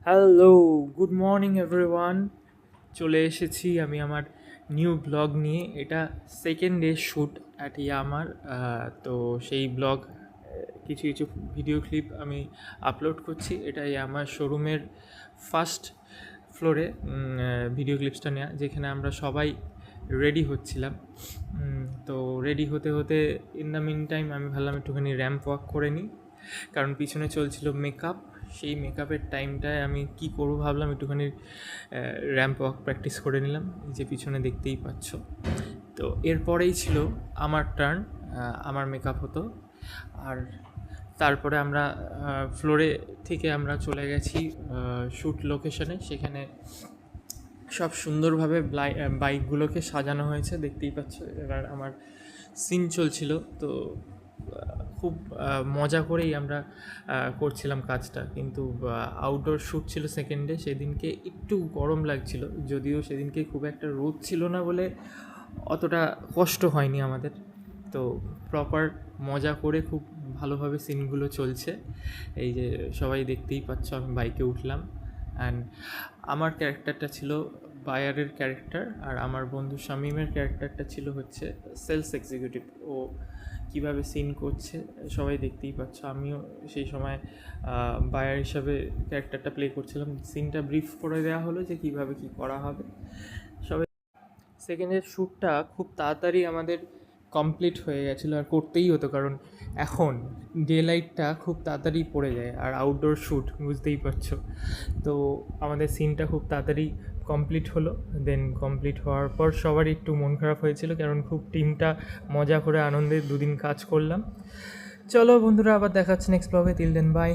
Hello, good morning everyone. চলে এসেছি আমি আমার নিউ ব্লগ নিয়ে। এটা সেকেন্ড ডে শ্যুট অ্যাট ইয়ামার। তো সেই ব্লগ কিছু কিছু ভিডিও ক্লিপ আমি আপলোড করছি। এটা ইয়ামার শোরুমের ফার্স্ট ফ্লোরে ভিডিও ক্লিপসটা নেওয়া, যেখানে আমরা সবাই রেডি হচ্ছিলাম। তো রেডি হতে হতে ইন দ্য মিন টাইম আমি ভাবলাম একটুখানি র্যাম্প ওয়াক করে নিই, কারণ পিছনে চলছিল মেকআপ। সেই মেকআপের টাইমটায় আমি কি করব ভাবলাম একটুখানি র্যাম্প ওয়াক প্র্যাকটিস করে নিলাম, যে পিছনে দেখতেই পাচ্ছ। তো এরপরেই ছিল আমার টার্ন, আমার মেকআপ হতো। আর তারপরে আমরা ফ্লোরে থেকে আমরা চলে গেছি শ্যুট লোকেশনে। সেখানে সব সুন্দরভাবে বাইকগুলোকে সাজানো হয়েছে, দেখতেই পাচ্ছ। এবার আমার সিন চলছিল, তো খুব মজা করেই আমরা করছিলাম কাজটা। কিন্তু আউটডোর শ্যুট ছিল সেকেন্ডে, সেদিনকে একটু গরম লাগছিল, যদিও সেদিনকে খুব একটা রোদ ছিল না বলে অতটা কষ্ট হয়নি আমাদের। তো প্রপার মজা করে খুব ভালোভাবে সিনগুলো চলছে। এই যে সবাই দেখতেই পাচ্ছ, আমি বাইকে উঠলাম। অ্যান্ড আমার ক্যারেক্টারটা ছিল বায়ারের ক্যারেক্টার, আর আমার বন্ধু শামীমের ক্যারেক্টারটা ছিল হচ্ছে সেলস এক্সিকিউটিভ। ও কীভাবে সিন করছে সবাই দেখতেই পাচ্ছ। আমিও সেই সময় বায়ার হিসাবে ক্যারেক্টারটা প্লে করছিলাম। সিনটা ব্রিফ করে দেওয়া হলো যে কীভাবে কী করা হবে। সবাই সেকেন্ডের শ্যুটটা খুব তাড়াতাড়ি আমাদের কমপ্লিট হয়ে গেছিলো, আর করতেই হতো, কারণ এখন ডে লাইটটা খুব তাড়াতাড়ি পড়ে যায়, আর আউটডোর শ্যুট বুঝতেই পারছো। তো আমাদের সিনটা খুব তাড়াতাড়ি কমপ্লিট হলো। দেন কমপ্লিট হওয়ার পর সবারই একটু মন খারাপ হয়েছিল, কারণ খুব টিমটা মজা করে আনন্দে দুদিন কাজ করলাম। চলো বন্ধুরা, আবার দেখাচ্ছে নেক্সট ব্লগে। Till then, by.